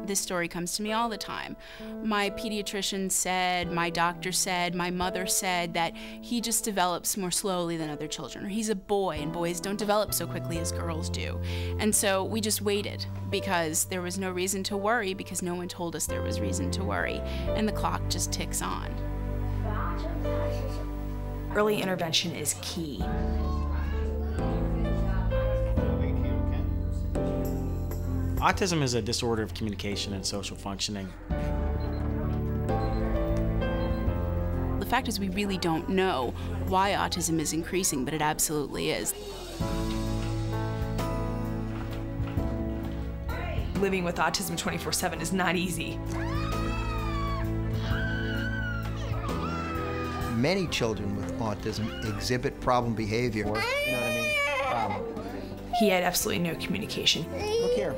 This story comes to me all the time. My pediatrician said, my doctor said, my mother said that he just develops more slowly than other children, or he's a boy and boys don't develop so quickly as girls do. And so we just waited because there was no reason to worry, because no one told us there was reason to worry, and the clock just ticks on. Early intervention is key. Autism is a disorder of communication and social functioning. The fact is, we really don't know why autism is increasing, but it absolutely is. Living with autism 24/7 is not easy. Many children with autism exhibit problem behavior. You know what I mean? He had absolutely no communication. Look here.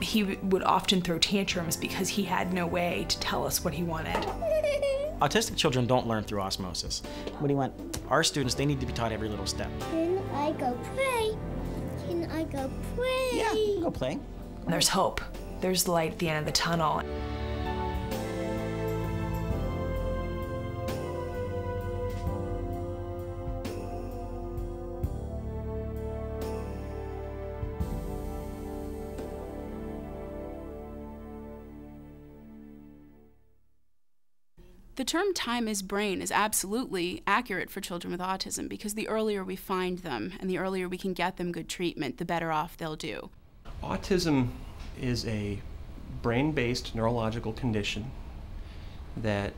He would often throw tantrums because he had no way to tell us what he wanted. Autistic children don't learn through osmosis. What do you want? Our students, they need to be taught every little step. Can I go play? Can I go play? Yeah, go play. There's hope. There's light at the end of the tunnel. The term time is brain is absolutely accurate for children with autism, because the earlier we find them and the earlier we can get them good treatment, the better off they'll do. Autism is a brain-based neurological condition that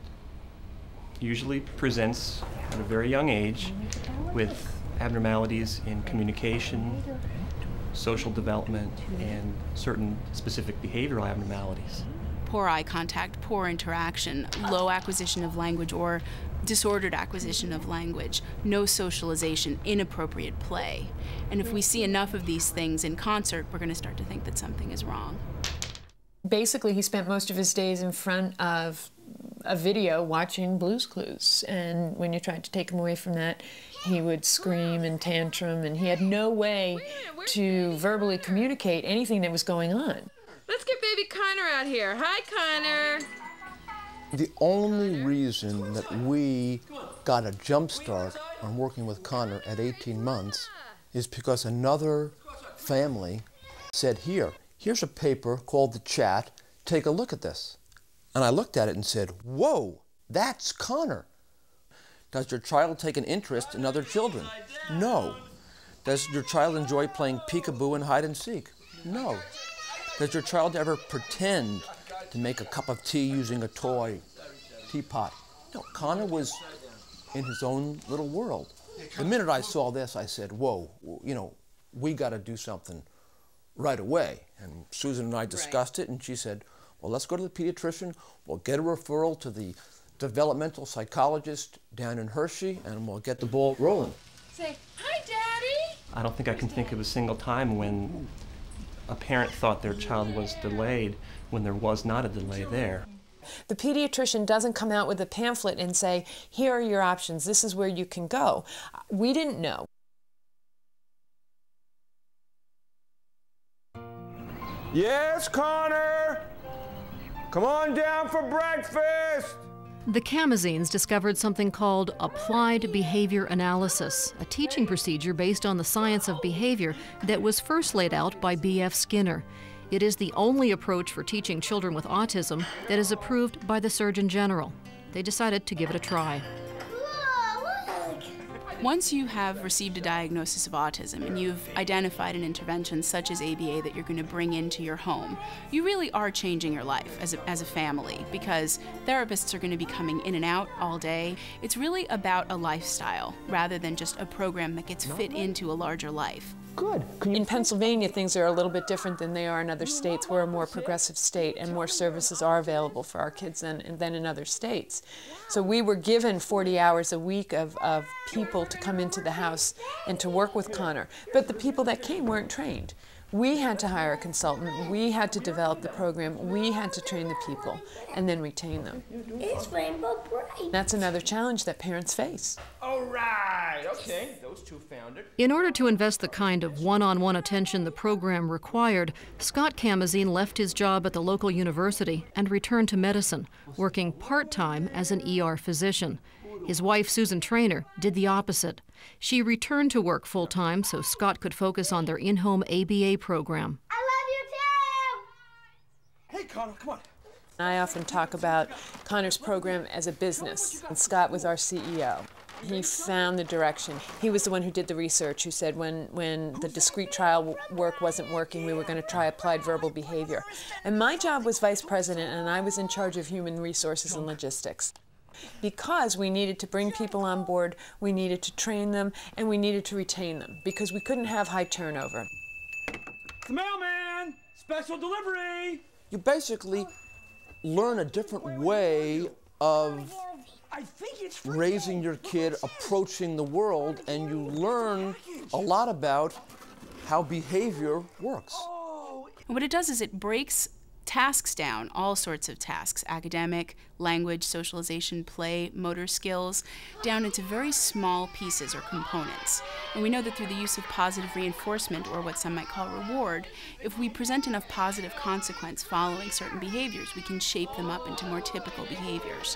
usually presents at a very young age with abnormalities in communication, social development, and certain specific behavioral abnormalities. Poor eye contact, poor interaction, low acquisition of language or disordered acquisition of language, no socialization, inappropriate play. And if we see enough of these things in concert, we're going to start to think that something is wrong. Basically, he spent most of his days in front of a video watching Blue's Clues, and when you tried to take him away from that, he would scream and tantrum, and he had no way to verbally communicate anything that was going on. Let's get baby Connor out here. Hi, Connor. The only reason that we got a jump start on working with Connor at 18 months is because another family said, here's a paper called The Chat, take a look at this. And I looked at it and said, whoa, that's Connor. Does your child take an interest in other children? No. Does your child enjoy playing peekaboo and hide and seek? No. Does your child ever pretend to make a cup of tea using a toy teapot? No, Connor was in his own little world. The minute I saw this, I said, whoa, you know, we got to do something right away. And Susan and I discussed it, and she said, well, let's go to the pediatrician, we'll get a referral to the developmental psychologist down in Hershey, and we'll get the ball rolling. Say, hi, Daddy. I don't think I can think of a single time when a parent thought their child was delayed when there was not a delay there. The pediatrician doesn't come out with a pamphlet and say, here are your options, this is where you can go. We didn't know. Yes, Connor? Come on down for breakfast! The Kamazines discovered something called applied behavior analysis, a teaching procedure based on the science of behavior that was first laid out by B.F. Skinner. It is the only approach for teaching children with autism that is approved by the Surgeon General. They decided to give it a try. Once you have received a diagnosis of autism and you've identified an intervention such as ABA that you're going to bring into your home, you really are changing your life as a family, because therapists are going to be coming in and out all day. It's really about a lifestyle rather than just a program that gets fit into a larger life. Good. In Pennsylvania, things are a little bit different than they are in other states. We're a more progressive state, and more services are available for our kids than in other states. So we were given 40 hours a week of people to come into the house and to work with Connor. But the people that came weren't trained. We had to hire a consultant, we had to develop the program, we had to train the people, and then retain them. It's rainbow bright. That's another challenge that parents face. All right, okay, those two found it. In order to invest the kind of one-on-one attention the program required, Scott Kamazine left his job at the local university and returned to medicine, working part-time as an ER physician. His wife, Susan Trainer, did the opposite. She returned to work full-time so Scott could focus on their in-home ABA program. I love you too! Hey, Connor, come on. I often talk about Connor's program as a business, and Scott was our CEO. He found the direction. He was the one who did the research, who said when the discrete trial work wasn't working, we were going to try applied verbal behavior. And my job was vice president, and I was in charge of human resources and logistics. Because we needed to bring people on board, we needed to train them, and we needed to retain them, because we couldn't have high turnover. The mailman! Special delivery! You basically learn a different way of raising your kid, approaching the world, and you learn a lot about how behavior works. And what it does is it breaks tasks down, all sorts of tasks, academic, language, socialization, play, motor skills, down into very small pieces or components. And we know that through the use of positive reinforcement, or what some might call reward, if we present enough positive consequence following certain behaviors, we can shape them up into more typical behaviors.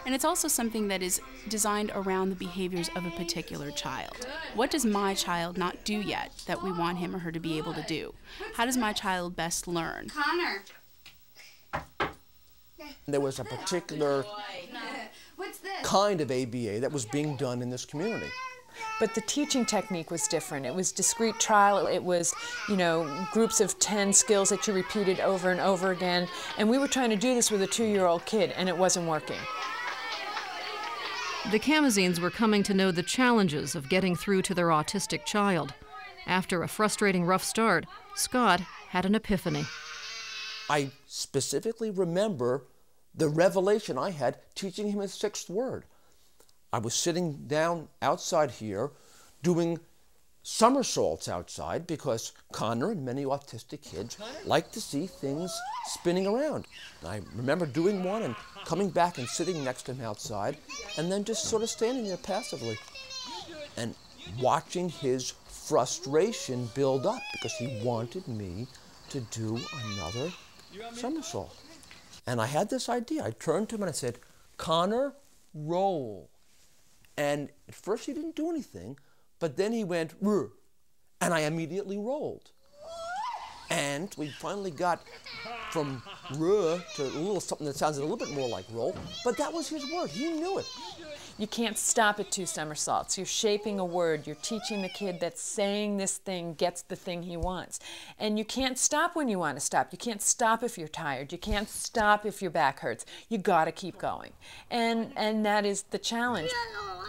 And it's also something that is designed around the behaviors of a particular child. What does my child not do yet that we want him or her to be able to do? How does my child best learn? Connor. There was a particular kind of ABA that was being done in this community. But the teaching technique was different. It was discrete trial. It was, groups of 10 skills that you repeated over and over again. And we were trying to do this with a 2-year-old kid, and it wasn't working. The Kamazines were coming to know the challenges of getting through to their autistic child. After a frustrating rough start, Scott had an epiphany. I specifically remember the revelation I had teaching him his 6th word. I was sitting down outside here doing somersaults outside because Connor and many autistic kids like to see things spinning around. And I remember doing one and coming back and sitting next to him outside and then just sort of standing there passively and watching his frustration build up because he wanted me to do another somersault. And I had this idea. I turned to him and I said, Connor, roll. And at first he didn't do anything, but then he went, "Rrr," and I immediately rolled. And we finally got from "rrr" to a little something that sounded a little bit more like roll, but that was his word. He knew it. You can't stop at 2 somersaults. You're shaping a word. You're teaching the kid that saying this thing gets the thing he wants. And you can't stop when you want to stop. You can't stop if you're tired. You can't stop if your back hurts. You got to keep going. And that is the challenge.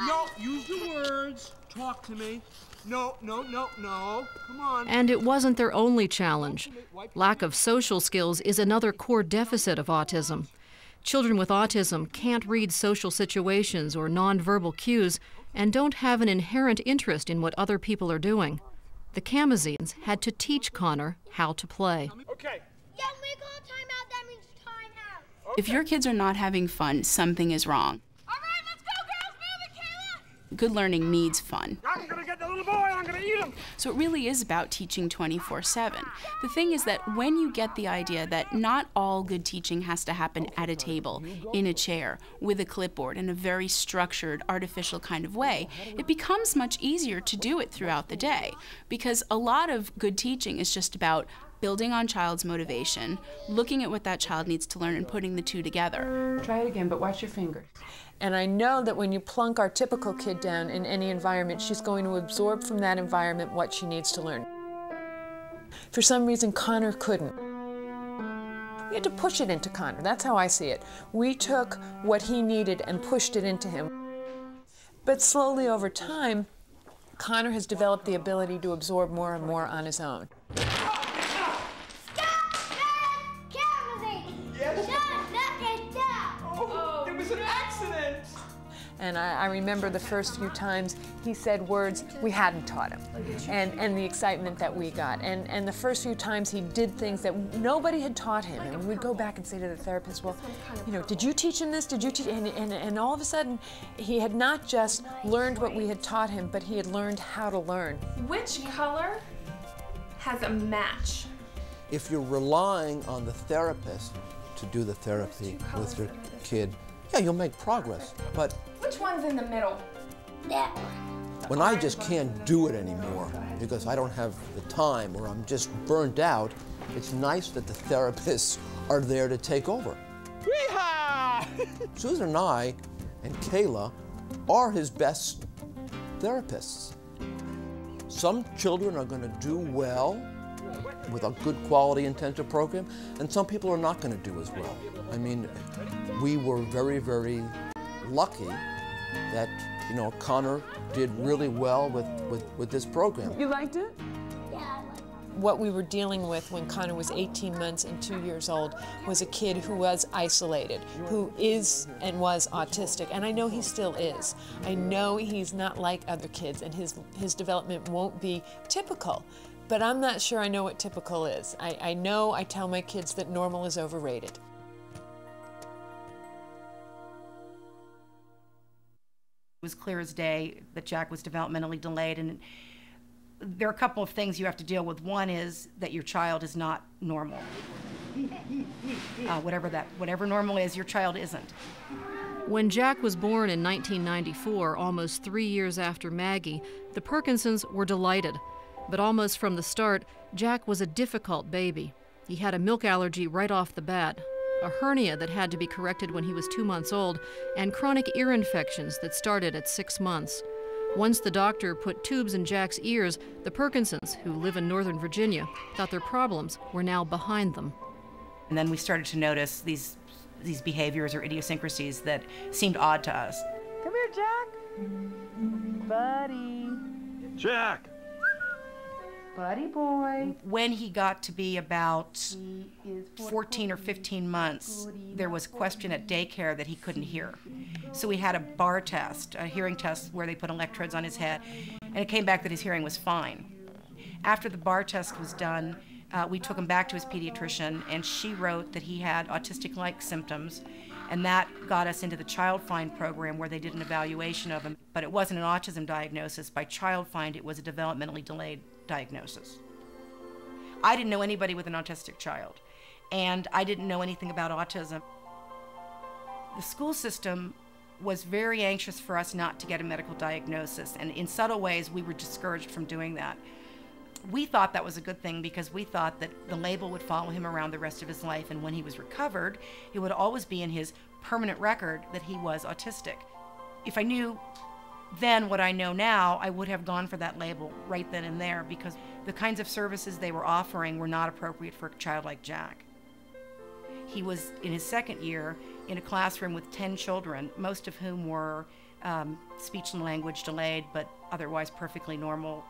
No, use the words. Talk to me. No, no, no, no. Come on. And it wasn't their only challenge. Lack of social skills is another core deficit of autism. Children with autism can't read social situations or nonverbal cues and don't have an inherent interest in what other people are doing. The Kamazines had to teach Connor how to play. Okay. Yeah, we call timeout. That means timeout. If your kids are not having fun, something is wrong. All right, let's go, girls. Move it, Kayla. Good learning needs fun. I'm gonna get the little boy and I'm gonna eat him. So it really is about teaching 24/7. The thing is that when you get the idea that not all good teaching has to happen at a table, in a chair, with a clipboard, in a very structured, artificial kind of way, it becomes much easier to do it throughout the day. Because a lot of good teaching is just about building on child's motivation, looking at what that child needs to learn and putting the two together. Try it again, but watch your fingers. And I know that when you plunk our typical kid down in any environment, she's going to absorb from that environment what she needs to learn. For some reason, Connor couldn't. We had to push it into Connor. That's how I see it. We took what he needed and pushed it into him. But slowly over time, Connor has developed the ability to absorb more and more on his own. And I remember the first few times he said words we hadn't taught him, and the excitement that we got. And the first few times he did things that nobody had taught him. And we'd go back and say to the therapist, well, you know, did you teach him this? Did you teach? And all of a sudden, he had not just learned what we had taught him, but he had learned how to learn. Which color has a match? If you're relying on the therapist to do the therapy with your kid, yeah, you'll make progress. But Which one's in the middle? That one. when I just can't do it anymore because I don't have the time or I'm just burnt out, it's nice that the therapists are there to take over. Yeehaw! Susan and I and Kayla are his best therapists. Some children are going to do well with a good quality intensive program, and some people are not going to do as well. I mean, we were very, very lucky that, you know, Connor did really well with this program. You liked it? Yeah. What we were dealing with when Connor was 18 months and 2 years old was a kid who was isolated, who is and was autistic, and I know he still is. I know he's not like other kids, and his development won't be typical. But I'm not sure I know what typical is. I know I tell my kids that normal is overrated. It was clear as day that Jack was developmentally delayed, and there are a couple of things you have to deal with. One is that your child is not normal. Whatever normal is, your child isn't. When Jack was born in 1994, almost 3 years after Maggie, the Perkinsons were delighted. But almost from the start, Jack was a difficult baby. He had a milk allergy right off the bat, a hernia that had to be corrected when he was 2 months old, and chronic ear infections that started at 6 months. Once the doctor put tubes in Jack's ears, the Perkinsons, who live in Northern Virginia, thought their problems were now behind them. And then we started to notice these behaviors or idiosyncrasies that seemed odd to us. Come here, Jack. Buddy. Jack. Buddy boy. When he got to be about 14 or 15 months, there was a question at daycare that he couldn't hear. So we had a bar test, a hearing test where they put electrodes on his head, and it came back that his hearing was fine. After the bar test was done, we took him back to his pediatrician, and she wrote that he had autistic-like symptoms, and that got us into the Child Find program where they did an evaluation of him. But it wasn't an autism diagnosis. By Child Find, it was a developmentally delayed diagnosis. I didn't know anybody with an autistic child, and I didn't know anything about autism. The school system was very anxious for us not to get a medical diagnosis, and in subtle ways we were discouraged from doing that. We thought that was a good thing because we thought that the label would follow him around the rest of his life, and when he was recovered, it would always be in his permanent record that he was autistic. If I knew then what I know now, I would have gone for that label right then and there, because the kinds of services they were offering were not appropriate for a child like Jack. He was in his second year in a classroom with 10 children, most of whom were speech and language delayed, but otherwise perfectly normal.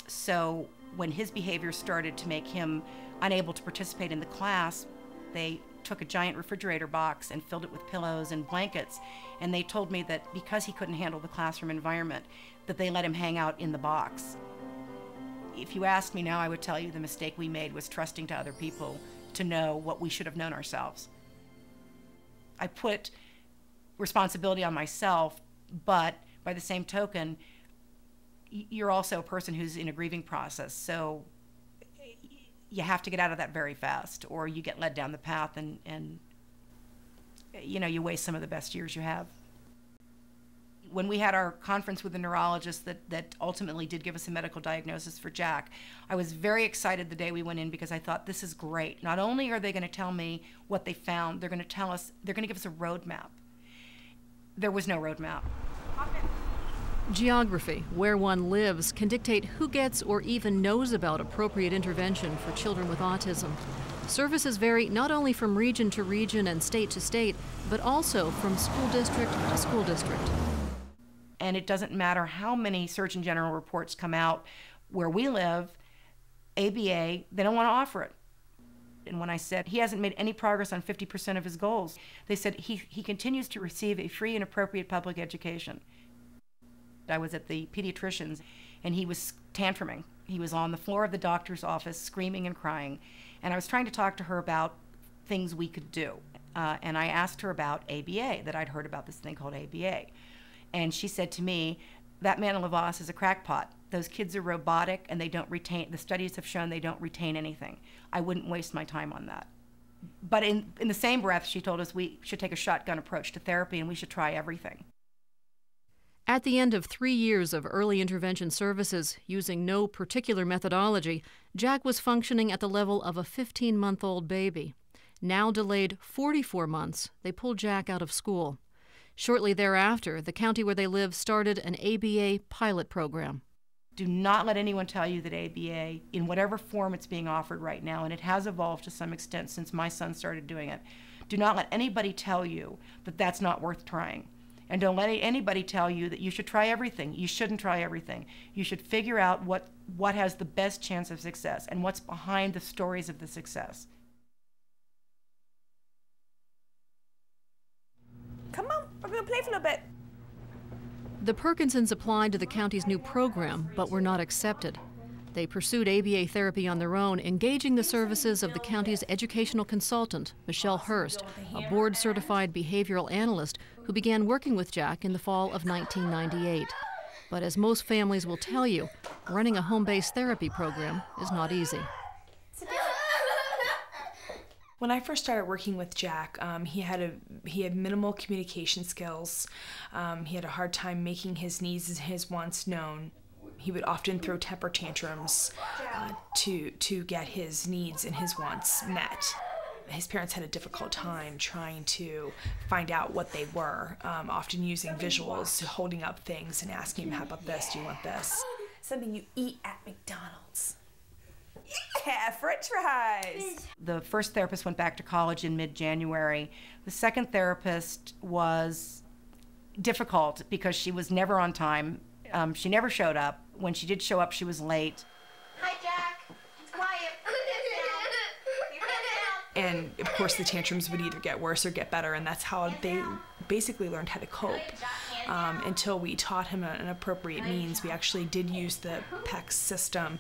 So when his behavior started to make him unable to participate in the class, they took a giant refrigerator box and filled it with pillows and blankets, and they told me that because he couldn't handle the classroom environment, that they let him hang out in the box. If you asked me now, I would tell you the mistake we made was trusting to other people to know what we should have known ourselves. I put responsibility on myself, but by the same token, you're also a person who's in a grieving process, so you have to get out of that very fast, or you get led down the path and you know, you waste some of the best years you have. When we had our conference with the neurologist that ultimately did give us a medical diagnosis for Jack, I was very excited the day we went in because I thought, this is great. Not only are they going to tell me what they found, they're going to tell us, they're going to give us a roadmap. There was no roadmap. Geography, where one lives, can dictate who gets or even knows about appropriate intervention for children with autism. Services vary not only from region to region and state to state, but also from school district to school district. And it doesn't matter how many Surgeon General reports come out where we live, ABA, they don't want to offer it. And when I said he hasn't made any progress on 50% of his goals, they said he continues to receive a free and appropriate public education. I was at the pediatrician's and he was tantruming. He was on the floor of the doctor's office screaming and crying. And I was trying to talk to her about things we could do. And I asked her about ABA, that I'd heard about this thing called ABA. And she said to me, that man in Lavas is a crackpot. Those kids are robotic and they don't retain, the studies have shown they don't retain anything. I wouldn't waste my time on that. But in the same breath, she told us we should take a shotgun approach to therapy and we should try everything. At the end of 3 years of early intervention services, using no particular methodology, Jack was functioning at the level of a 15-month-old baby. Now delayed 44 months, they pulled Jack out of school. Shortly thereafter, the county where they live started an ABA pilot program. Do not let anyone tell you that ABA, in whatever form it's being offered right now, and it has evolved to some extent since my son started doing it, do not let anybody tell you that that's not worth trying. And don't let anybody tell you that you should try everything. You shouldn't try everything. You should figure out what has the best chance of success and what's behind the stories of the success. Come on, we're going to play for a little bit. The Perkinsons applied to the county's new program, but were not accepted. They pursued ABA therapy on their own, engaging the services of the county's educational consultant, Michelle Hurst, a board-certified behavioral analyst who began working with Jack in the fall of 1998. But as most families will tell you, running a home-based therapy program is not easy. When I first started working with Jack, he had minimal communication skills. He had a hard time making his needs and his wants known. He would often throw temper tantrums to get his needs and his wants met. His parents had a difficult time trying to find out what they were, often using visuals, holding up things and asking him, how about this, do you want this? Something you eat at McDonald's. Yeah, french fries. The first therapist went back to college in mid-January. The second therapist was difficult because she was never on time. She never showed up. When she did show up, she was late. Hi, Jack. Quiet. And of course the tantrums would either get worse or get better, and that's how they basically learned how to cope. Until we taught him an appropriate means. We actually did use the PECS system.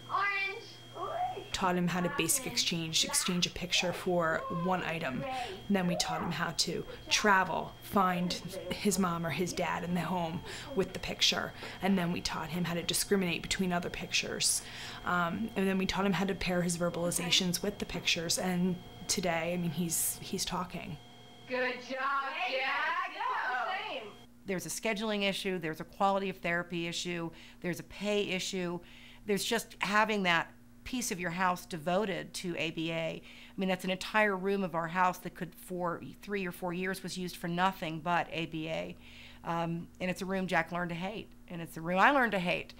Taught him how to basic exchange a picture for one item. And then we taught him how to travel, find his mom or his dad in the home with the picture. And then we taught him how to discriminate between other pictures. And then we taught him how to pair his verbalizations with the pictures. And today, I mean, he's talking. Good job, Jack. Yeah, same. There's a scheduling issue, there's a quality of therapy issue, there's a pay issue. There's just having that piece of your house devoted to ABA. I mean, that's an entire room of our house that could, for 3 or 4 years, was used for nothing but ABA. And it's a room Jack learned to hate, and it's a room I learned to hate.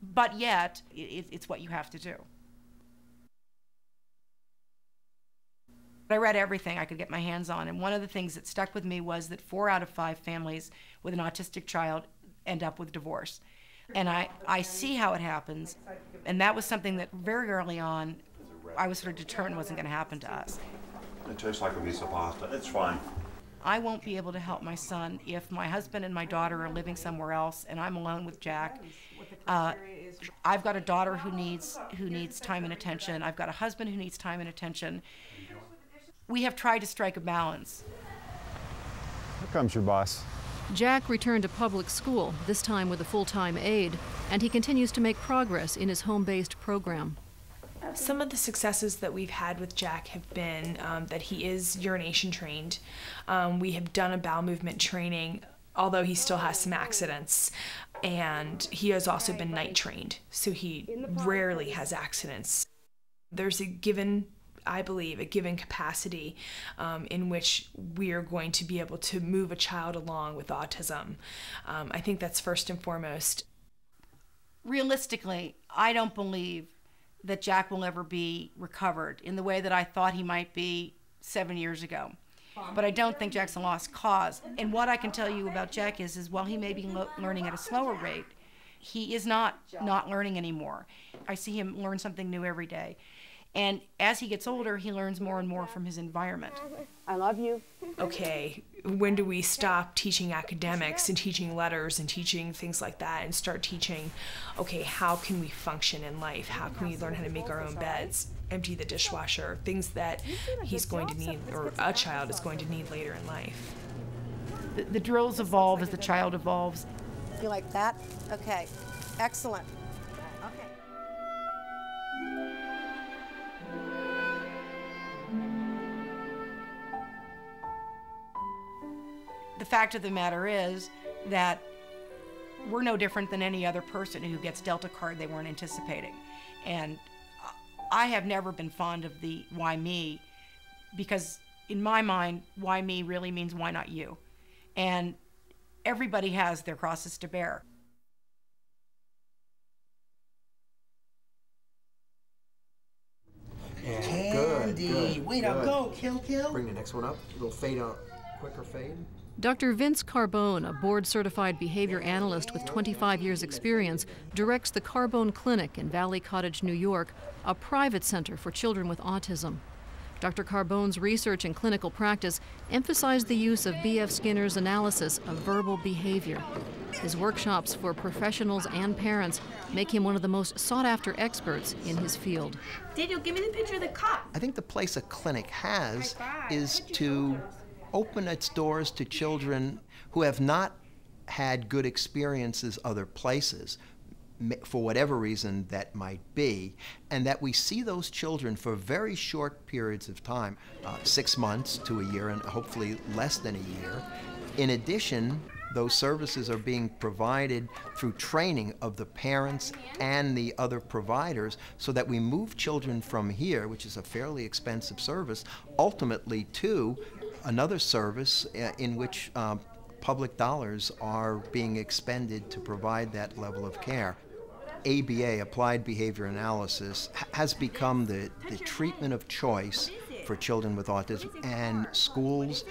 But yet, it's what you have to do. I read everything I could get my hands on, and one of the things that stuck with me was that 4 out of 5 families with an autistic child end up with divorce. And I see how it happens, and that was something that very early on I was sort of determined wasn't going to happen to us. It tastes like a piece of pasta. It's fine. I won't be able to help my son if my husband and my daughter are living somewhere else and I'm alone with Jack. I've got a daughter who needs time and attention. I've got a husband who needs time and attention. We have tried to strike a balance. Here comes your boss. Jack returned to public school, this time with a full-time aide, and he continues to make progress in his home-based program. Some of the successes that we've had with Jack have been that he is urination trained. We have done a bowel movement training, although he still has some accidents. And he has also been night trained, so he rarely has accidents. There's I believe, a given capacity in which we are going to be able to move a child along with autism. I think that's first and foremost. Realistically, I don't believe that Jack will ever be recovered in the way that I thought he might be 7 years ago. But I don't think Jack's a lost cause. And what I can tell you about Jack is while he may be learning at a slower rate, he is not learning anymore. I see him learn something new every day. And as he gets older, he learns more and more from his environment. I love you. Okay, when do we stop teaching academics and teaching letters and teaching things like that and start teaching, okay, how can we function in life? How can we learn how to make our own beds, empty the dishwasher, things that he's going to need, or a child is going to need later in life? The drills evolve as the child evolves. You like that? Okay, excellent. The fact of the matter is that we're no different than any other person who gets dealt a card they weren't anticipating. And I have never been fond of the why me, because in my mind, why me really means why not you? And everybody has their crosses to bear. Candy. Way to go, Kill. Bring the next one up. A little fade out, quicker fade. Dr. Vince Carbone, a board-certified behavior analyst with 25 years' experience, directs the Carbone Clinic in Valley Cottage, New York, a private center for children with autism. Dr. Carbone's research and clinical practice emphasized the use of B.F. Skinner's analysis of verbal behavior. His workshops for professionals and parents make him one of the most sought-after experts in his field. Daniel, give me the picture of the cop. I think the place a clinic has is to open its doors to children who have not had good experiences other places, for whatever reason that might be, and that we see those children for very short periods of time, 6 months to a year, and hopefully less than a year. In addition, those services are being provided through training of the parents and the other providers, so that we move children from here, which is a fairly expensive service, ultimately to another service in which public dollars are being expended to provide that level of care. ABA, Applied Behavior Analysis, has become the treatment of choice for children with autism, and schools,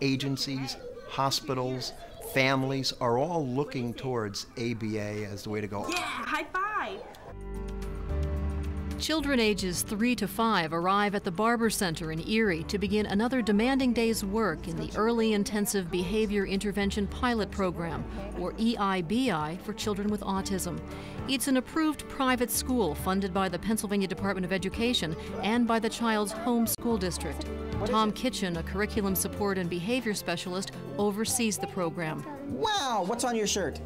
agencies, hospitals, families are all looking towards ABA as the way to go. Yeah, high five. Children ages 3 to 5 arrive at the Barber Center in Erie to begin another demanding day's work in the Early Intensive Behavior Intervention Pilot Program, or EIBI, for children with autism. It's an approved private school funded by the Pennsylvania Department of Education and by the child's home school district. Tom Kitchen, a curriculum support and behavior specialist, oversees the program. Wow, what's on your shirt?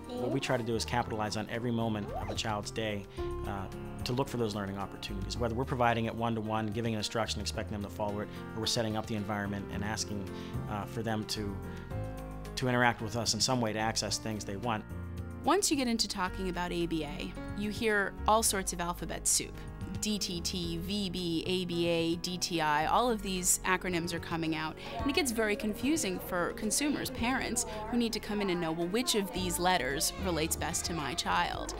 What we try to do is capitalize on every moment of the child's day to look for those learning opportunities, whether we're providing it one-to-one, giving an instruction, expecting them to follow it, or we're setting up the environment and asking for them to interact with us in some way to access things they want. Once you get into talking about ABA, you hear all sorts of alphabet soup. DTT, VB, ABA, DTI, all of these acronyms are coming out. And it gets very confusing for consumers, parents, who need to come in and know, well, which of these letters relates best to my child?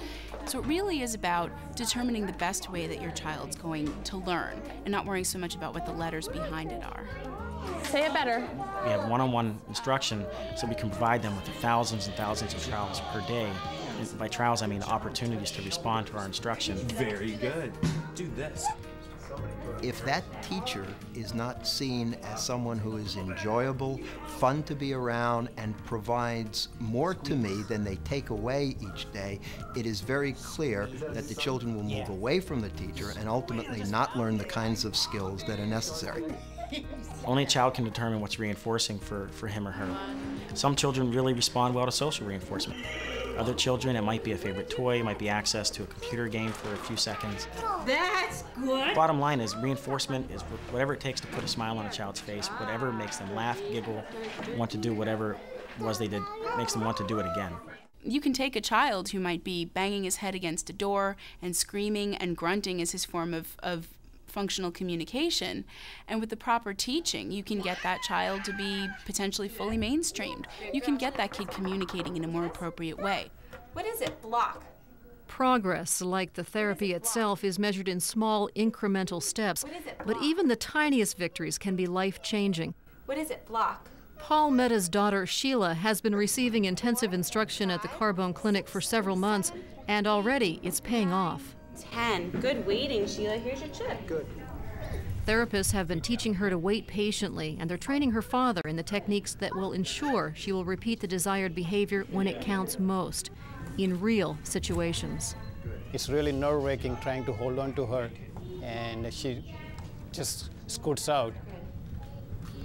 So it really is about determining the best way that your child's going to learn and not worrying so much about what the letters behind it are. Say it better. We have one-on-one instruction, so we can provide them with thousands and thousands of trials per day. And by trials, I mean opportunities to respond to our instruction. Very good. Do this. If that teacher is not seen as someone who is enjoyable, fun to be around, and provides more to me than they take away each day, it is very clear that the children will move away from the teacher and ultimately not learn the kinds of skills that are necessary. Only a child can determine what's reinforcing for him or her. Some children really respond well to social reinforcement. Other children, it might be a favorite toy, it might be access to a computer game for a few seconds. That's good. Bottom line is reinforcement is whatever it takes to put a smile on a child's face, whatever makes them laugh, giggle, want to do whatever it was they did, makes them want to do it again. You can take a child who might be banging his head against a door and screaming and grunting as his form of functional communication, and with the proper teaching, you can get that child to be potentially fully mainstreamed. You can get that kid communicating in a more appropriate way. What is it? Block. Progress, like the therapy itself, is measured in small, incremental steps, but even the tiniest victories can be life-changing. What is it? Block. Paul Mehta's daughter, Sheila, has been receiving intensive instruction at the Carbone Clinic for several months, and already it's paying off. 10. Good waiting, Sheila. Here's your chip. Good. Therapists have been teaching her to wait patiently, and they're training her father in the techniques that will ensure she will repeat the desired behavior when it counts most, in real situations. It's really nerve-wracking trying to hold on to her, and she just scoots out.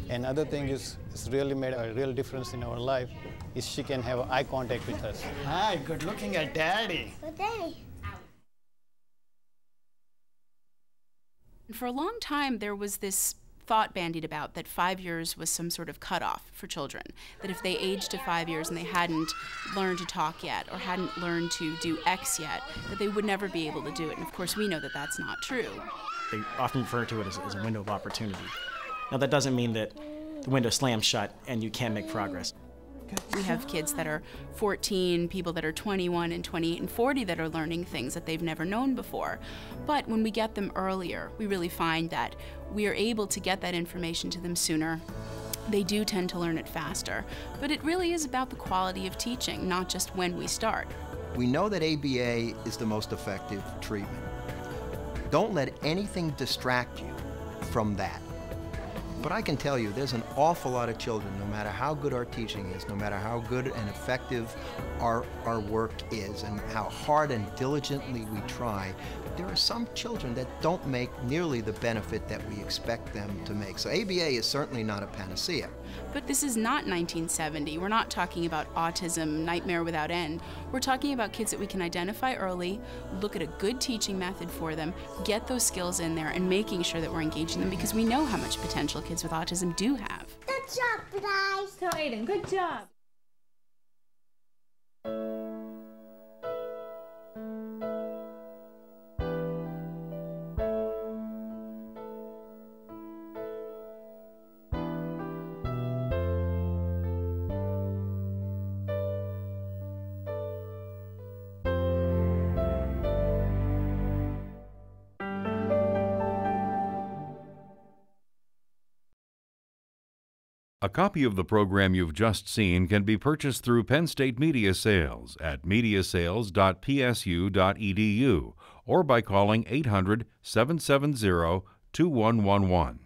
And other thing is, it's really made a real difference in our life, is she can have eye contact with us. Hi, good looking at Daddy. Good day. For a long time, there was this thought bandied about that 5 years was some sort of cutoff for children, that if they aged to 5 years and they hadn't learned to talk yet or hadn't learned to do X yet, that they would never be able to do it. And of course, we know that that's not true. They often refer to it as a window of opportunity. Now, that doesn't mean that the window slams shut and you can't make progress. We have kids that are 14, people that are 21 and 28 and 40 that are learning things that they've never known before. But when we get them earlier, we really find that we are able to get that information to them sooner. They do tend to learn it faster. But it really is about the quality of teaching, not just when we start. We know that ABA is the most effective treatment. Don't let anything distract you from that. But I can tell you, there's an awful lot of children, no matter how good our teaching is, no matter how good and effective our work is, and how hard and diligently we try, there are some children that don't make nearly the benefit that we expect them to make. So ABA is certainly not a panacea. But this is not 1970. We're not talking about autism, nightmare without end. We're talking about kids that we can identify early, look at a good teaching method for them, get those skills in there, and making sure that we're engaging them, because we know how much potential kids with autism do have. Good job, guys. So Aiden, good job. A copy of the program you've just seen can be purchased through Penn State Media Sales at mediasales.psu.edu or by calling 800-770-2111.